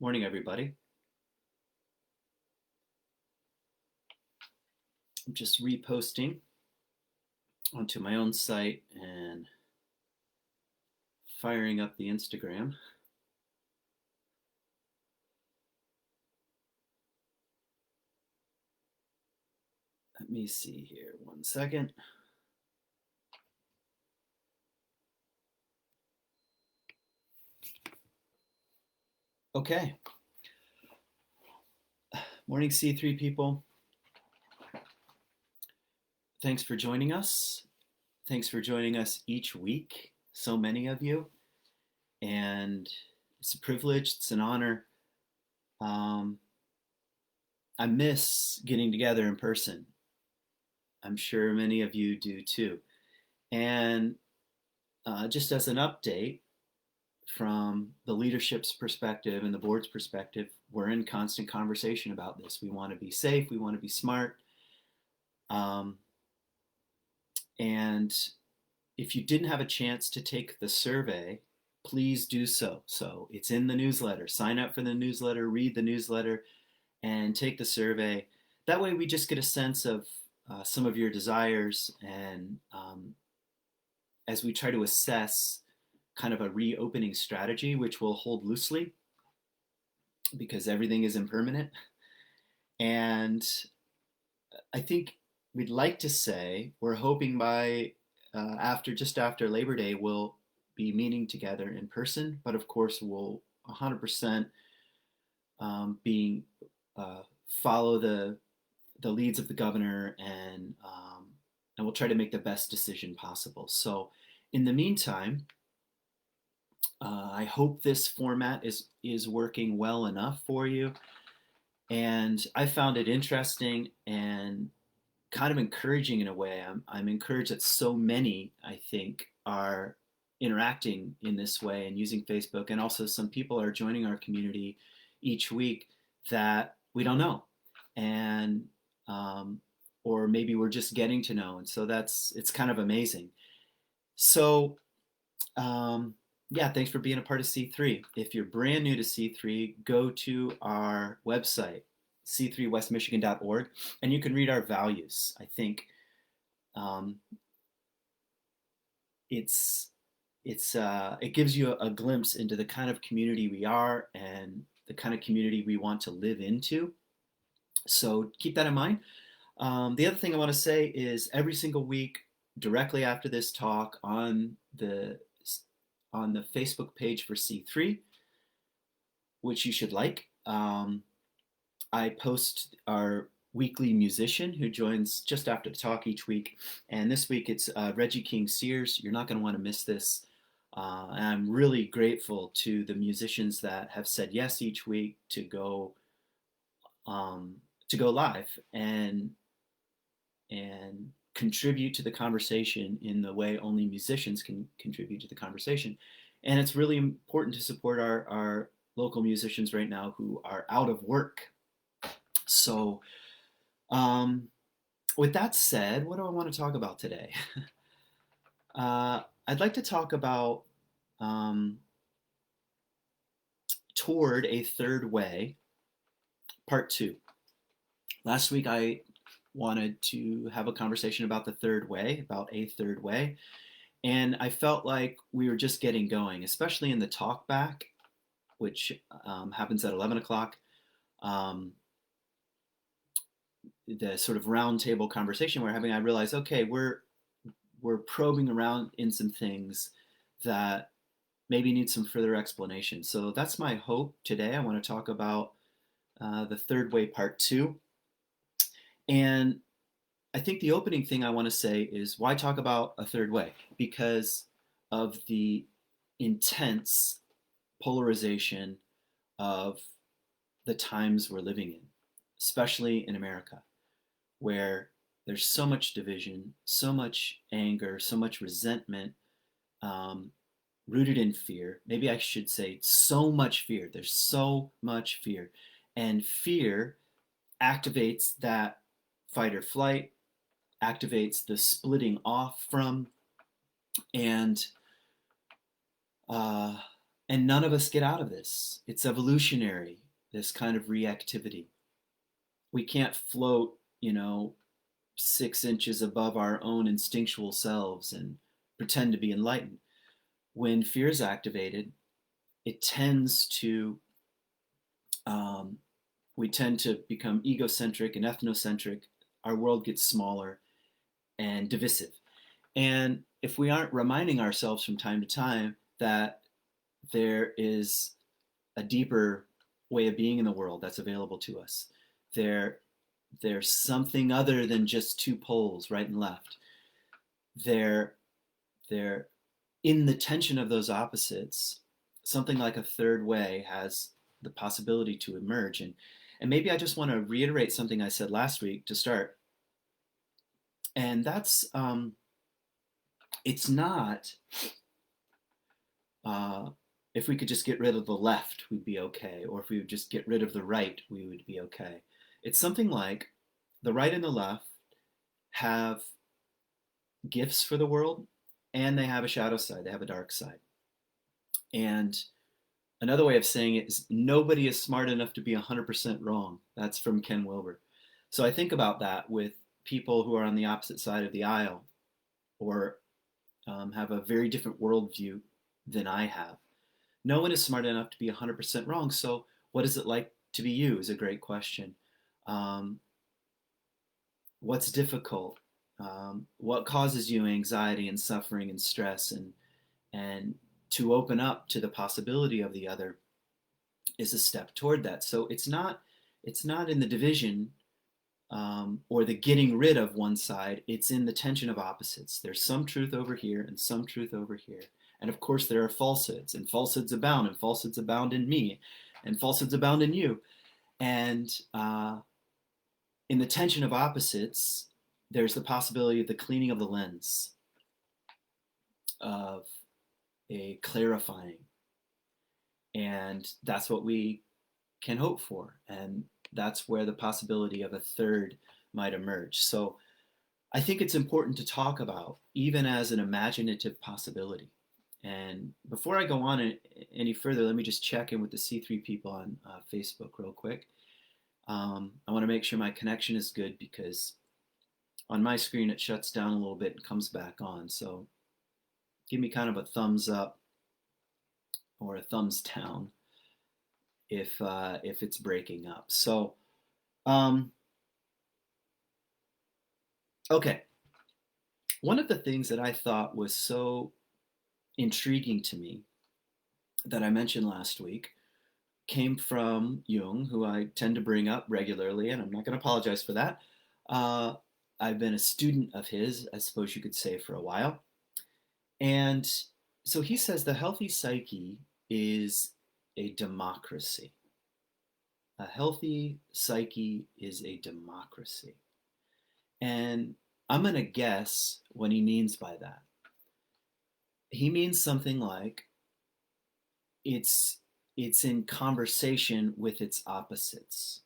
Morning, everybody. I'm just reposting onto my own site and firing up the Instagram. Let me see here, 1 second. Okay. Morning, C3 people. Thanks for joining us. Thanks for joining us each week, so many of you. And it's a privilege, it's an honor. I miss getting together in person. I'm sure many of you do too. And just as an update, from the leadership's perspective and the board's perspective, we're in constant conversation about this. We want to be safe, we want to be smart. And if you didn't have a chance to take the survey, please do so. So it's in the newsletter. Sign up for the newsletter, read the newsletter, and take the survey. That way we just get a sense of some of your desires, and as we try to assess kind of a reopening strategy, which we'll hold loosely because everything is impermanent. And I think we'd like to say we're hoping by just after Labor Day we'll be meeting together in person, but of course we'll 100% follow the leads of the governor, and we'll try to make the best decision possible. So in the meantime, I hope this format is working well enough for you. And I found it interesting and kind of encouraging in a way. I'm encouraged that so many, I think, are interacting in this way and using Facebook. And also some people are joining our community each week that we don't know. And or maybe we're just getting to know. And so it's kind of amazing. So yeah, thanks for being a part of C3. If you're brand new to C3, go to our website, c3westmichigan.org, and you can read our values. I think it gives you a glimpse into the kind of community we are and the kind of community we want to live into. So keep that in mind. The other thing I want to say is every single week, directly after this talk on the Facebook page for C3, which you should like, I post our weekly musician who joins just after the talk each week. And this week it's Reggie King Sears. You're not going to want to miss this. And I'm really grateful to the musicians that have said yes each week to go live and contribute to the conversation in the way only musicians can contribute to the conversation. And it's really important to support our local musicians right now who are out of work. So with that said, what do I want to talk about today? I'd like to talk about Toward a Third Way, Part 2. Last week I wanted to have a conversation about the third way, about a third way. And I felt like we were just getting going, especially in the talk back, which happens at 11 o'clock. The sort of roundtable conversation we're having, I realized, okay, we're probing around in some things that maybe need some further explanation. So that's my hope today. I want to talk about the third way, part 2. And I think the opening thing I want to say is, why talk about a third way? Because of the intense polarization of the times we're living in, especially in America, where there's so much division, so much anger, so much resentment, rooted in fear. Maybe I should say so much fear. There's so much fear. And fear activates that fight or flight, activates the splitting off from, and And none of us get out of this. It's evolutionary, this kind of reactivity. We can't float, 6 inches above our own instinctual selves and pretend to be enlightened. When fear is activated, it tends to, we tend to become egocentric and ethnocentric. Our world gets smaller and divisive. And if we aren't reminding ourselves from time to time that there is a deeper way of being in the world that's available to us, there's something other than just two poles, right and left. There, in the tension of those opposites, something like a third way has the possibility to emerge. And maybe I just want to reiterate something I said last week to start. And that's, it's not, if we could just get rid of the left, we'd be okay. Or if we would just get rid of the right, we would be okay. It's something like the right and the left have gifts for the world, and they have a shadow side, they have a dark side. And another way of saying it is nobody is smart enough to be 100% wrong. That's from Ken Wilber. So I think about that with people who are on the opposite side of the aisle, or have a very different worldview than I have. No one is smart enough to be 100% wrong. So what is it like to be you is a great question. What's difficult? What causes you anxiety and suffering and stress? And to open up to the possibility of the other is a step toward that. So it's not in the division, or the getting rid of one side. It's in the tension of opposites. There's some truth over here and some truth over here. And of course there are falsehoods, and falsehoods abound, and falsehoods abound in me, and falsehoods abound in you. And in the tension of opposites, there's the possibility of the cleaning of the lens, of a clarifying. And that's what we can hope for. And that's where the possibility of a third might emerge. So I think it's important to talk about, even as an imaginative possibility. And before I go on any further, let me just check in with the C3 people on Facebook real quick. I want to make sure my connection is good, because on my screen it shuts down a little bit and comes back on. So give me kind of a thumbs up or a thumbs down if it's breaking up. So, okay. One of the things that I thought was so intriguing to me that I mentioned last week came from Jung, who I tend to bring up regularly, and I'm not going to apologize for that. I've been a student of his, I suppose you could say, for a while. And so he says the healthy psyche is a democracy. A healthy psyche is a democracy. And I'm going to guess what he means by that. He means something like it's in conversation with its opposites.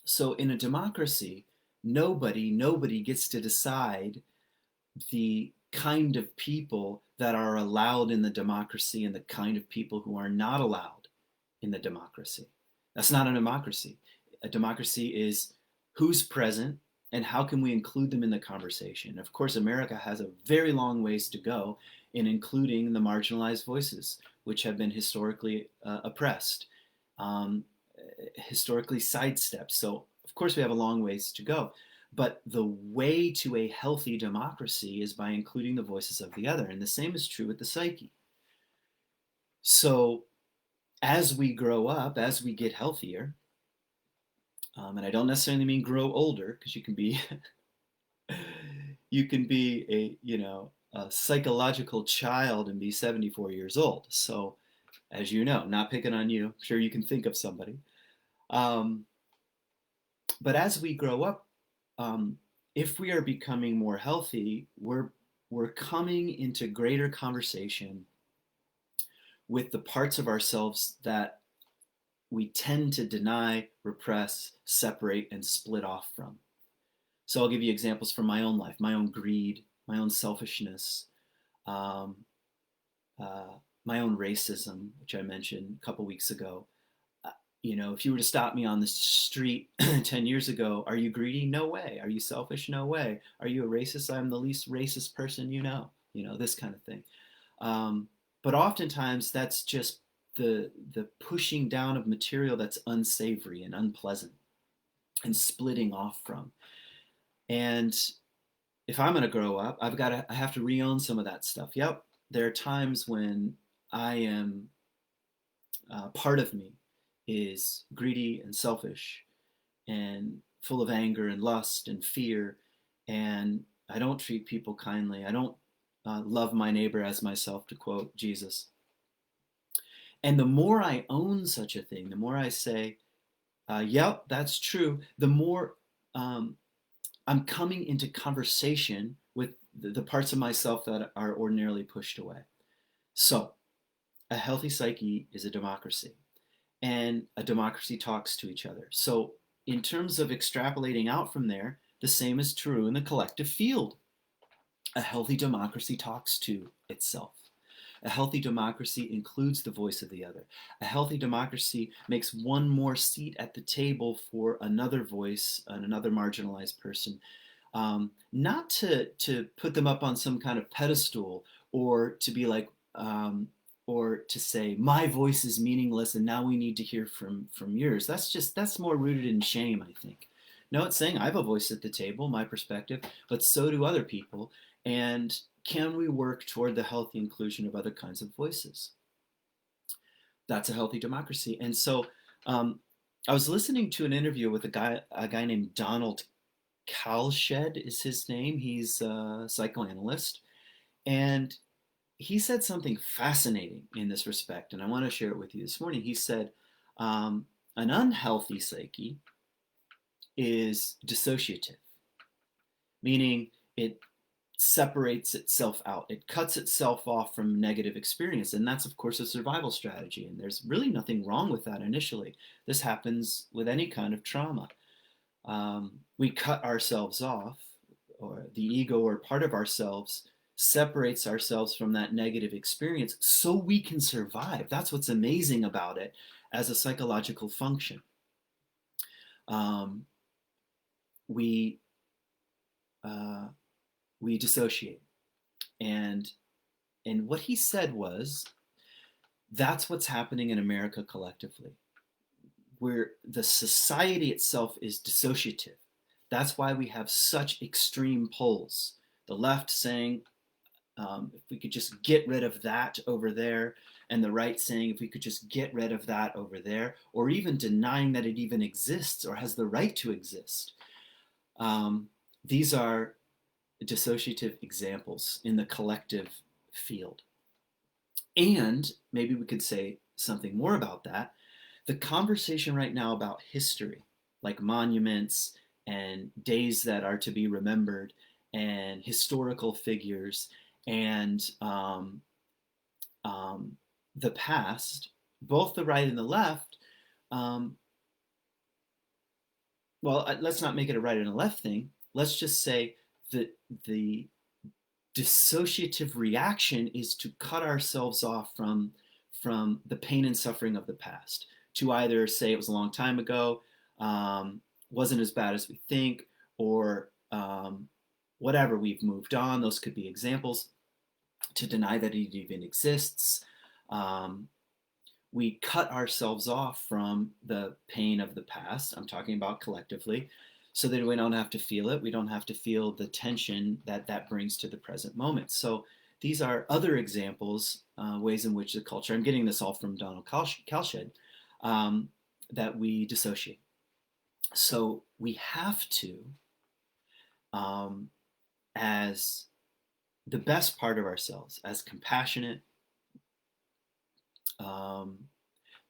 So in a democracy, nobody gets to decide the kind of people that are allowed in the democracy and the kind of people who are not allowed in the democracy. That's not a democracy. A democracy is who's present and how can we include them in the conversation. Of course, America has a very long ways to go in including the marginalized voices, which have been historically oppressed, historically sidestepped. So, of course, we have a long ways to go. But the way to a healthy democracy is by including the voices of the other. And the same is true with the psyche. So as we grow up, as we get healthier, and I don't necessarily mean grow older, because you can be a psychological child and be 74 years old. So as you know, not picking on you, I'm sure you can think of somebody. But as we grow up, if we are becoming more healthy, we're coming into greater conversation with the parts of ourselves that we tend to deny, repress, separate, and split off from. So I'll give you examples from my own life, my own greed, my own selfishness, my own racism, which I mentioned a couple weeks ago. If you were to stop me on the street 10 years ago, are you greedy? No way. Are you selfish? No way. Are you a racist? I'm the least racist person this kind of thing. Um, but oftentimes that's just the pushing down of material that's unsavory and unpleasant and splitting off from. And if I'm going to grow up, I have to re-own some of that stuff. Yep, there are times when I am part of me is greedy and selfish and full of anger and lust and fear, and I don't treat people kindly. I don't love my neighbor as myself, to quote Jesus. And the more I own such a thing, the more I say, yep, that's true, the more I'm coming into conversation with the parts of myself that are ordinarily pushed away. So, a healthy psyche is a democracy, and a democracy talks to each other. So, in terms of extrapolating out from there, the same is true in the collective field. A healthy democracy talks to itself. A healthy democracy includes the voice of the other. A healthy democracy makes one more seat at the table for another voice and another marginalized person. Not to put them up on some kind of pedestal, or to be like, or to say my voice is meaningless and now we need to hear from yours. That's more rooted in shame, I think. No, it's saying I have a voice at the table, my perspective, but so do other people. And can we work toward the healthy inclusion of other kinds of voices? That's a healthy democracy. And so I was listening to an interview with a guy named Donald Kalshed is his name. He's a psychoanalyst. And he said something fascinating in this respect, and I want to share it with you this morning. He said, an unhealthy psyche is dissociative, meaning it separates itself out. It cuts itself off from negative experience. And that's, of course, a survival strategy. And there's really nothing wrong with that initially. This happens with any kind of trauma. We cut ourselves off, or the ego or part of ourselves separates ourselves from that negative experience so we can survive. That's what's amazing about it as a psychological function. We dissociate. And what he said was, that's what's happening in America collectively, where the society itself is dissociative. That's why we have such extreme poles. The left saying, if we could just get rid of that over there, and the right saying, if we could just get rid of that over there, or even denying that it even exists or has the right to exist. These are dissociative examples in the collective field. And maybe we could say something more about that. The conversation right now about history, like monuments and days that are to be remembered and historical figures and the past, both the right and the left, let's not make it a right and a left thing. Let's just say that the dissociative reaction is to cut ourselves off from the pain and suffering of the past, to either say it was a long time ago, wasn't as bad as we think, or whatever, we've moved on. Those could be examples. To deny that it even exists. We cut ourselves off from the pain of the past. I'm talking about collectively, so that we don't have to feel it. We don't have to feel the tension that brings to the present moment. So these are other examples, ways in which the culture, I'm getting this all from Donald Kalshed, that we dissociate. So we have to, as the best part of ourselves, as compassionate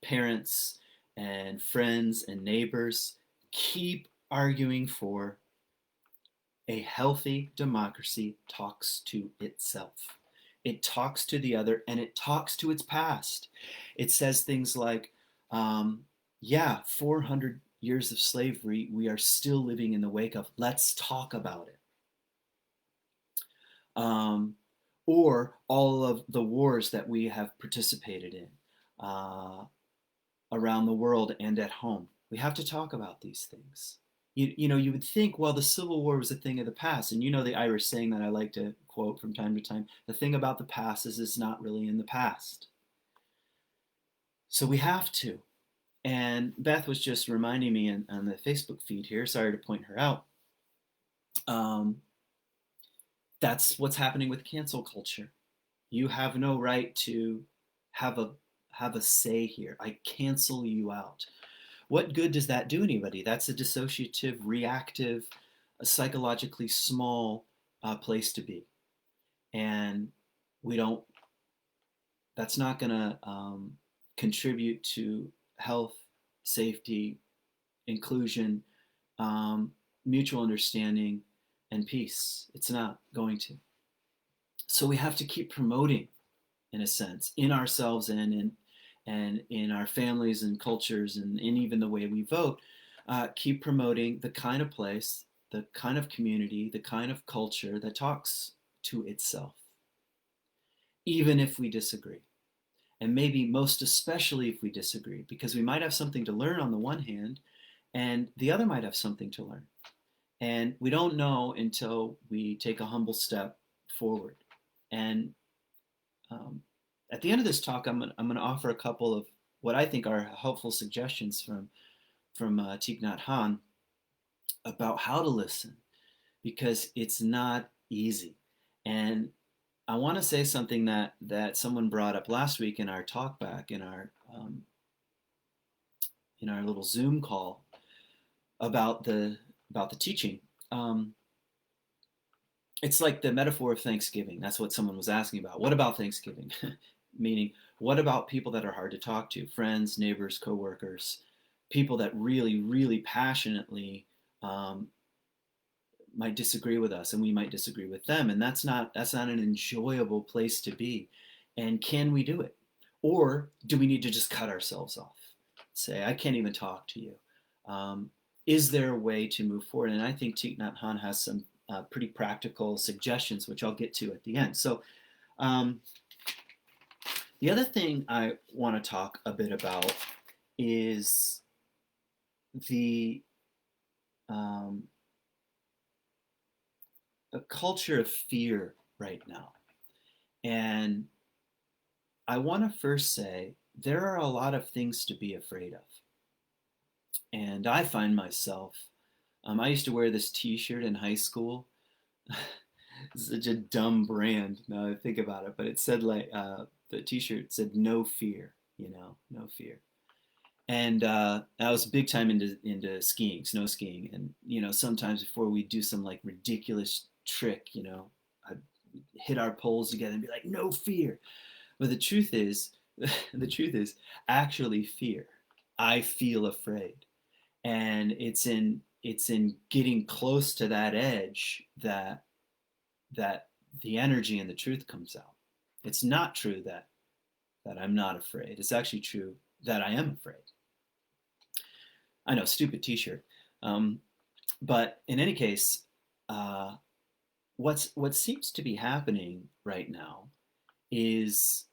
parents and friends and neighbors, keep arguing for a healthy democracy talks to itself. It talks to the other, and it talks to its past. It says things like, 400 years of slavery, we are still living in the wake of. Let's talk about it. or all of the wars that we have participated in around the world and at home. We have to talk about these things. You would think, well, the Civil War was a thing of the past. And you know the Irish saying that I like to quote from time to time, the thing about the past is it's not really in the past. So we have to. And Beth was just reminding me on the Facebook feed here, sorry to point her out, that's what's happening with cancel culture. You have no right to have a say here. I cancel you out. What good does that do anybody? That's a dissociative, reactive, a psychologically small place to be. And we don't, that's not going to contribute to health, safety, inclusion, mutual understanding, and peace. It's not going to. So we have to keep promoting, in a sense, in ourselves and in our families and cultures and in even the way we vote, keep promoting the kind of place, the kind of community, the kind of culture that talks to itself, even if we disagree. And maybe most especially if we disagree, because we might have something to learn on the one hand, and the other might have something to learn. And we don't know until we take a humble step forward. And at the end of this talk, I'm going to offer a couple of what I think are helpful suggestions from Thich Nhat Hanh about how to listen, because it's not easy. And I want to say something that someone brought up last week in our talk back in our little Zoom call about the teaching. It's like the metaphor of Thanksgiving. That's what someone was asking about. What about Thanksgiving? Meaning, what about people that are hard to talk to? Friends, neighbors, coworkers, people that really, really passionately might disagree with us, and we might disagree with them. And that's not an enjoyable place to be. And can we do it? Or do we need to just cut ourselves off? Say, I can't even talk to you. Is there a way to move forward? And I think Thich Nhat Hanh has some pretty practical suggestions, which I'll get to at the end. So the other thing I want to talk a bit about is a culture of fear right now. And I want to first say there are a lot of things to be afraid of. And I find myself, I used to wear this t-shirt in high school. Such a dumb brand now I think about it, but it said like, the t-shirt said no fear, no fear. And I was big time into skiing, snow skiing. And, sometimes before we do some like ridiculous trick, I'd hit our poles together and be like, no fear. But the truth is actually fear. I feel afraid. And it's in getting close to that edge that the energy and the truth comes out. It's not true that I'm not afraid. It's actually true that I am afraid. I know, stupid t-shirt. But in any case, what seems to be happening right now is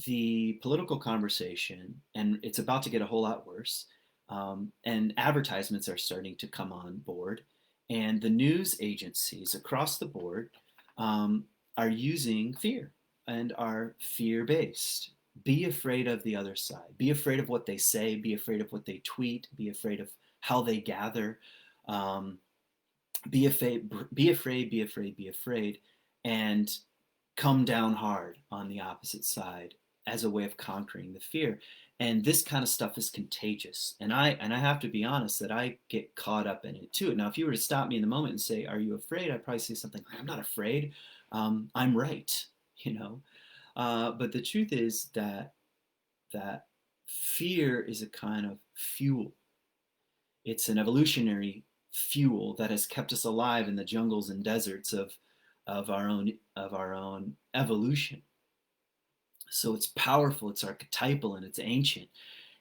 the political conversation, and it's about to get a whole lot worse, and advertisements are starting to come on board, and the news agencies across the board are using fear and are fear-based. Be afraid of the other side. Be afraid of what they say. Be afraid of what they tweet. Be afraid of how they gather. Be afraid, be afraid, be afraid, be afraid, and come down hard on the opposite side as a way of conquering the fear. And this kind of stuff is contagious. And I have to be honest that I get caught up in it too. Now, if you were to stop me in the moment and say, "Are you afraid?" I'd probably say something like, "I'm not afraid. I'm right." But the truth is that fear is a kind of fuel. It's an evolutionary fuel that has kept us alive in the jungles and deserts of our own evolution. So it's powerful, it's archetypal, and it's ancient,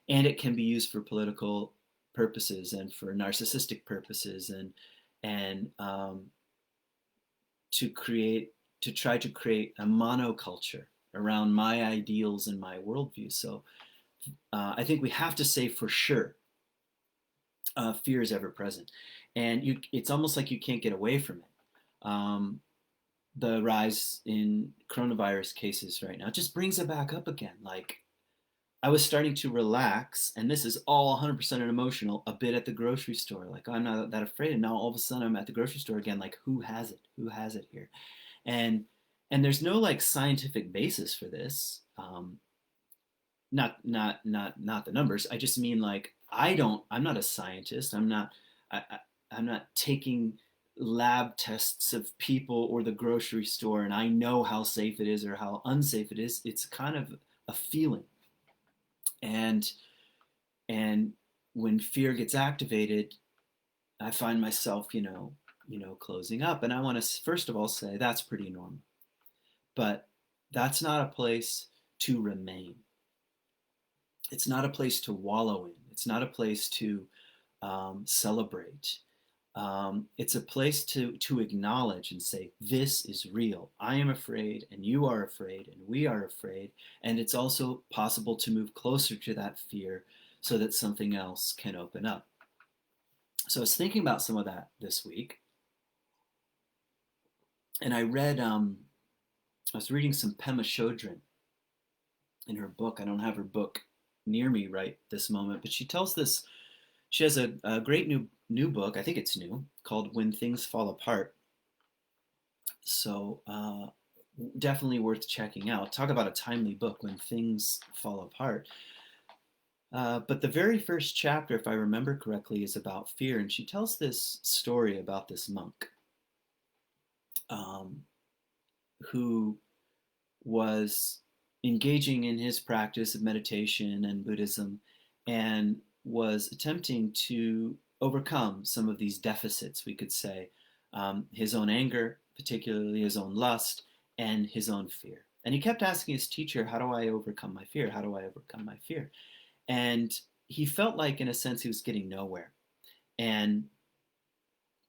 and it can be used for political purposes and for narcissistic purposes, and to create to try to create a monoculture around my ideals and my worldview. So I think we have to say for sure fear is ever present, and it's almost like you can't get away from it. The rise in coronavirus cases right now just brings it back up again. Like, I was starting to relax, and this is all 100% emotional, a bit at the grocery store. Like, I'm not that afraid, and now all of a sudden I'm at the grocery store again. Like, who has it? Who has it here? And there's no like scientific basis for this. Not the numbers. I just mean like I'm not a scientist. I'm not taking lab tests of people or the grocery store and I know how safe it is or how unsafe it is. It's kind of a feeling. And and when fear gets activated, I find myself, closing up. And I want to first of all say that's pretty normal. But that's not a place to remain. It's not a place to wallow in. It's not a place to celebrate. It's a place to acknowledge and say, this is real. I am afraid, and you are afraid, and we are afraid. And it's also possible to move closer to that fear so that something else can open up. So I was thinking about some of that this week. And I was reading some Pema Chodron in her book. I don't have her book near me right this moment, but she has a great new book, I think it's new, called When Things Fall Apart. So definitely worth checking out. Talk about a timely book, When Things Fall Apart. But the very first chapter, if I remember correctly, is about fear, and she tells this story about this monk who was engaging in his practice of meditation and Buddhism and was attempting to overcome some of these deficits, we could say, his own anger, particularly his own lust, and his own fear. And he kept asking his teacher, how do I overcome my fear? How do I overcome my fear? And he felt like, in a sense, he was getting nowhere. And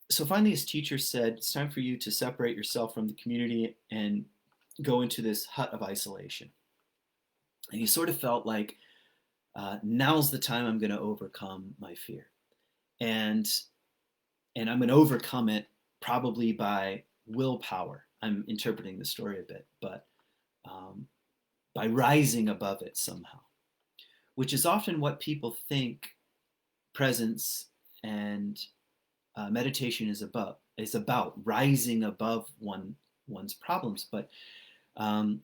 so finally his teacher said, it's time for you to separate yourself from the community and go into this hut of isolation. And he sort of felt like, now's the time I'm going to overcome my fear. And I'm going to overcome it probably by willpower. I'm interpreting the story a bit, but by rising above it somehow, which is often what people think presence and meditation is about rising above one's problems. But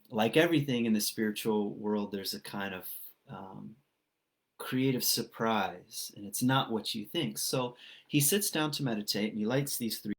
like everything in the spiritual world, there's a kind of creative surprise, and it's not what you think. So he sits down to meditate, and he lights these 3